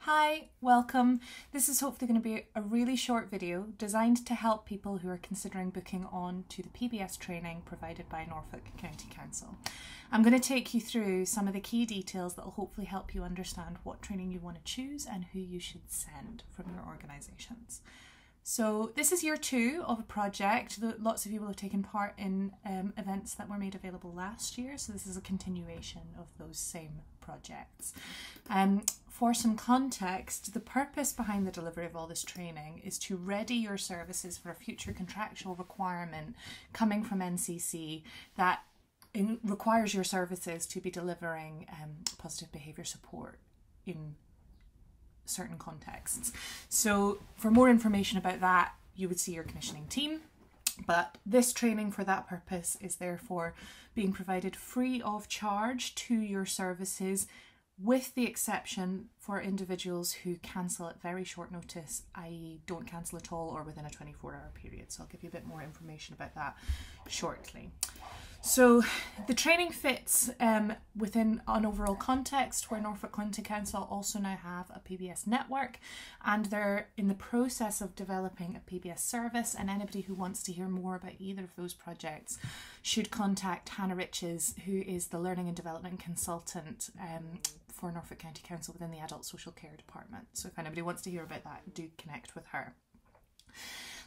Hi, welcome. This is hopefully going to be a really short video designed to help people who are considering booking on to the PBS training provided by Norfolk County Council. I'm going to take you through some of the key details that will hopefully help you understand what training you want to choose and who you should send from your organisations. So this is year 2 of a project that lots of you will have taken part in events that were made available last year. So this is a continuation of those same projects. For some context, the purpose behind the delivery of all this training is to ready your services for a future contractual requirement coming from NCC that requires your services to be delivering positive behaviour support in certain contexts. So for more information about that, you would see your commissioning team. But this training for that purpose is therefore being provided free of charge to your services, with the exception for individuals who cancel at very short notice, i.e. don't cancel at all or within a 24-hour period. So I'll give you a bit more information about that shortly. So the training fits within an overall context where Norfolk County Council also now have a PBS network, and they're in the process of developing a PBS service, and anybody who wants to hear more about either of those projects should contact Hannah Riches, who is the Learning and Development Consultant for Norfolk County Council within the Adult Social Care Department. So if anybody wants to hear about that, do connect with her.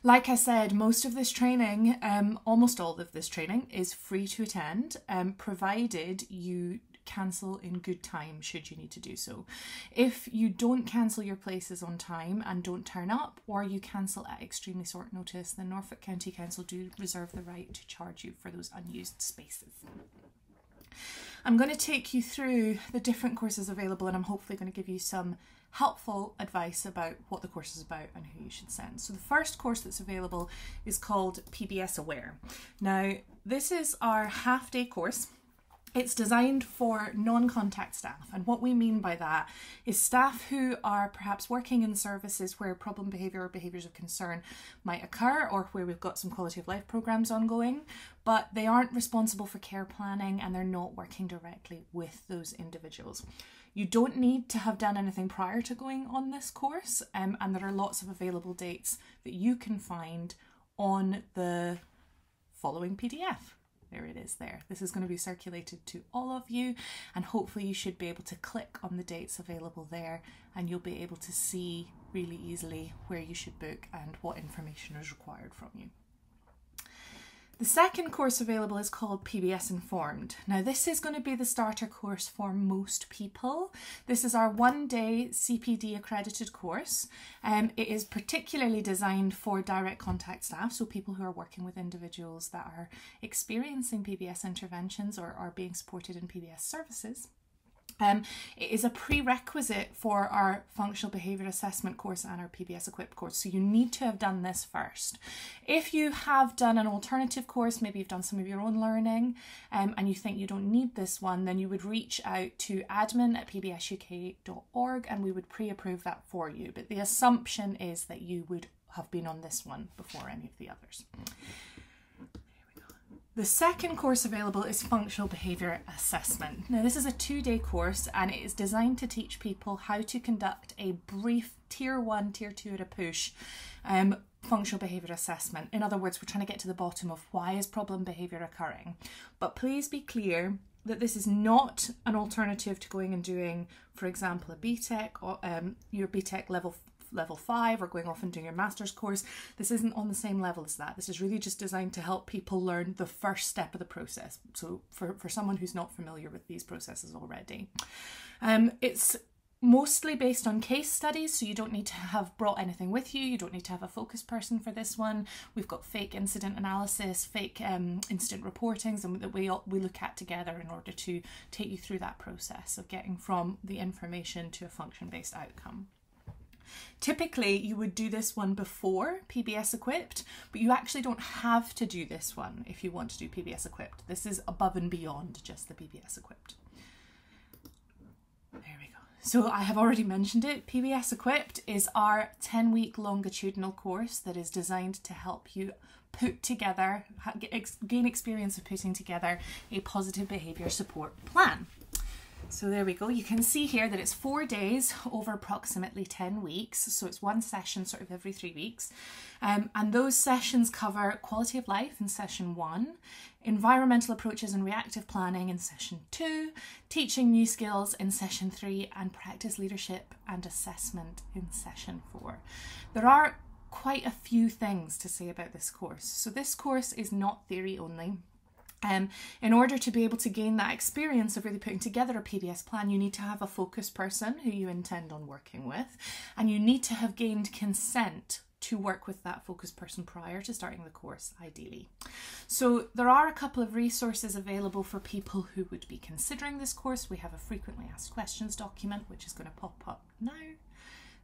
Like I said, most of this training, almost all of this training is free to attend, provided you cancel in good time should you need to do so. If you don't cancel your places on time and don't turn up, or you cancel at extremely short notice, then Norfolk County Council do reserve the right to charge you for those unused spaces. I'm going to take you through the different courses available, and I'm hopefully going to give you some helpful advice about what the course is about and who you should send. So the first course that's available is called PBS Aware. Now, this is our half-day course. It's designed for non-contact staff, and what we mean by that is staff who are perhaps working in services where problem behaviour or behaviours of concern might occur, or where we've got some quality of life programmes ongoing, but they aren't responsible for care planning and they're not working directly with those individuals. You don't need to have done anything prior to going on this course, and there are lots of available dates that you can find on the following PDF. There it is there. This is going to be circulated to all of you, and hopefully you should be able to click on the dates available there, and you'll be able to see really easily where you should book and what information is required from you. The second course available is called PBS Informed. Now, this is going to be the starter course for most people. This is our one-day CPD accredited course. It is particularly designed for direct contact staff, so people who are working with individuals that are experiencing PBS interventions or are being supported in PBS services. It is a prerequisite for our functional behaviour assessment course and our PBS equipped course, so you need to have done this first. If you have done an alternative course, maybe you've done some of your own learning, and you think you don't need this one, then you would reach out to admin@pbsuk.org and we would pre-approve that for you. But the assumption is that you would have been on this one before any of the others. The second course available is Functional Behaviour Assessment. Now, this is a 2-day course, and it is designed to teach people how to conduct a brief Tier 1, Tier 2 at a push functional behaviour assessment. In other words, we're trying to get to the bottom of why is problem behaviour occurring. But please be clear that this is not an alternative to going and doing, for example, a BTEC or your BTEC level 5 or going off and doing your master's course. This isn't on the same level as that. This is really just designed to help people learn the first step of the process. So for someone who's not familiar with these processes already. It's mostly based on case studies, so you don't need to have brought anything with you. You don't need to have a focus person for this one. We've got fake incident analysis, fake incident reportings, and that we look at together in order to take you through that process of getting from the information to a function-based outcome. Typically, you would do this one before PBS Equipped, but you actually don't have to do this one if you want to do PBS Equipped. This is above and beyond just the PBS Equipped. There we go. So I have already mentioned it. PBS Equipped is our 10-week longitudinal course that is designed to help you put together, gain experience of putting together a positive behaviour support plan. So there we go. You can see here that it's 4 days over approximately 10 weeks. So it's one session sort of every 3 weeks. And those sessions cover quality of life in session 1, environmental approaches and reactive planning in session 2, teaching new skills in session 3, and practice leadership and assessment in session 4. There are quite a few things to say about this course. So this course is not theory only. In order to be able to gain that experience of really putting together a PBS plan, you need to have a focus person who you intend on working with, and you need to have gained consent to work with that focus person prior to starting the course, ideally. So there are a couple of resources available for people who would be considering this course. We have a frequently asked questions document, which is going to pop up now.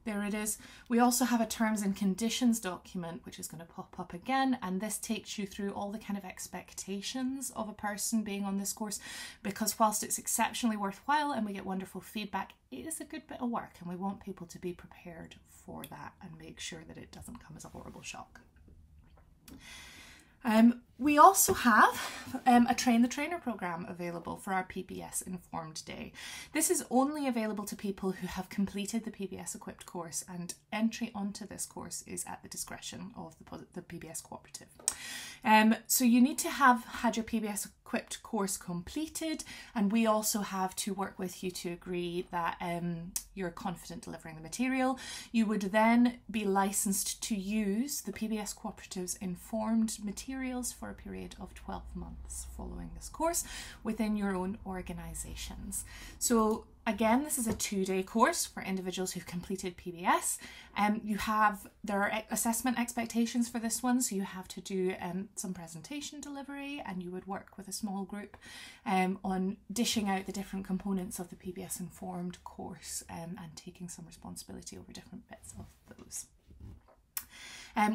There it is. We also have a terms and conditions document, which is going to pop up again, and this takes you through all the kind of expectations of a person being on this course, because whilst it's exceptionally worthwhile and we get wonderful feedback, it is a good bit of work, and we want people to be prepared for that and make sure that it doesn't come as a horrible shock. We also have a Train the Trainer programme available for our PBS Informed Day. This is only available to people who have completed the PBS Equipped course, and entry onto this course is at the discretion of the PBS Cooperative. So you need to have had your PBS Equipped course completed, and we also have to work with you to agree that you're confident delivering the material. You would then be licensed to use the PBS Cooperative's informed materials for a period of 12 months following this course within your own organisations. So again, this is a 2-day course for individuals who've completed PBS. There are assessment expectations for this one, so you have to do some presentation delivery, and you would work with a small group on dishing out the different components of the PBS Informed course and taking some responsibility over different bits of those.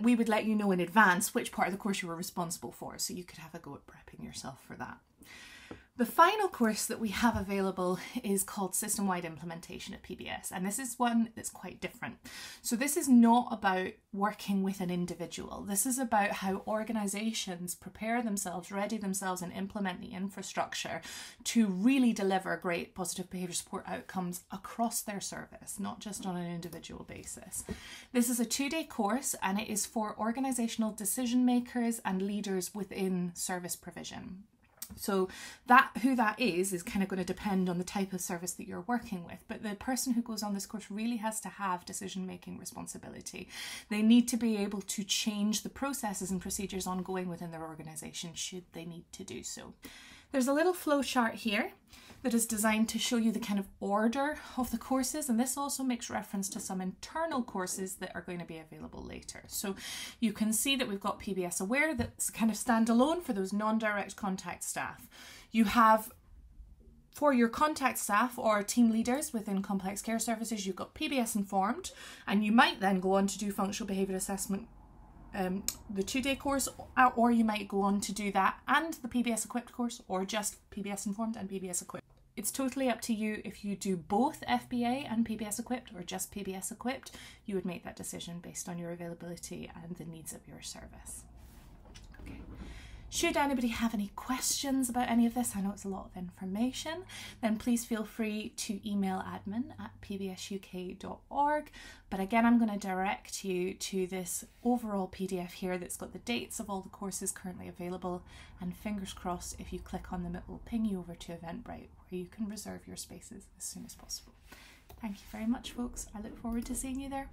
We would let you know in advance which part of the course you were responsible for, so you could have a go at prepping yourself for that. The final course that we have available is called System-Wide Implementation at PBS, and this is one that's quite different. So this is not about working with an individual. This is about how organisations prepare themselves, ready themselves, and implement the infrastructure to really deliver great positive behaviour support outcomes across their service, not just on an individual basis. This is a 2-day course, and it is for organisational decision makers and leaders within service provision. So who that is kind of going to depend on the type of service that you're working with. But the person who goes on this course really has to have decision-making responsibility. They need to be able to change the processes and procedures ongoing within their organisation should they need to do so. There's a little flow chart here that is designed to show you the kind of order of the courses, and this also makes reference to some internal courses that are going to be available later. So you can see that we've got PBS Aware that's kind of standalone for those non-direct contact staff. You have, for your contact staff or team leaders within complex care services, you've got PBS Informed, and you might then go on to do functional behaviour assessment, the 2-day course, or you might go on to do that and the PBS Equipped course, or just PBS Informed and PBS Equipped. It's totally up to you if you do both FBA and PBS Equipped or just PBS Equipped. You would make that decision based on your availability and the needs of your service. Okay. Should anybody have any questions about any of this, I know it's a lot of information, then please feel free to email admin@pbsuk.org. But again, I'm going to direct you to this overall PDF here that's got the dates of all the courses currently available, and fingers crossed, if you click on them, it will ping you over to Eventbrite, where you can reserve your spaces as soon as possible. Thank you very much, folks. I look forward to seeing you there.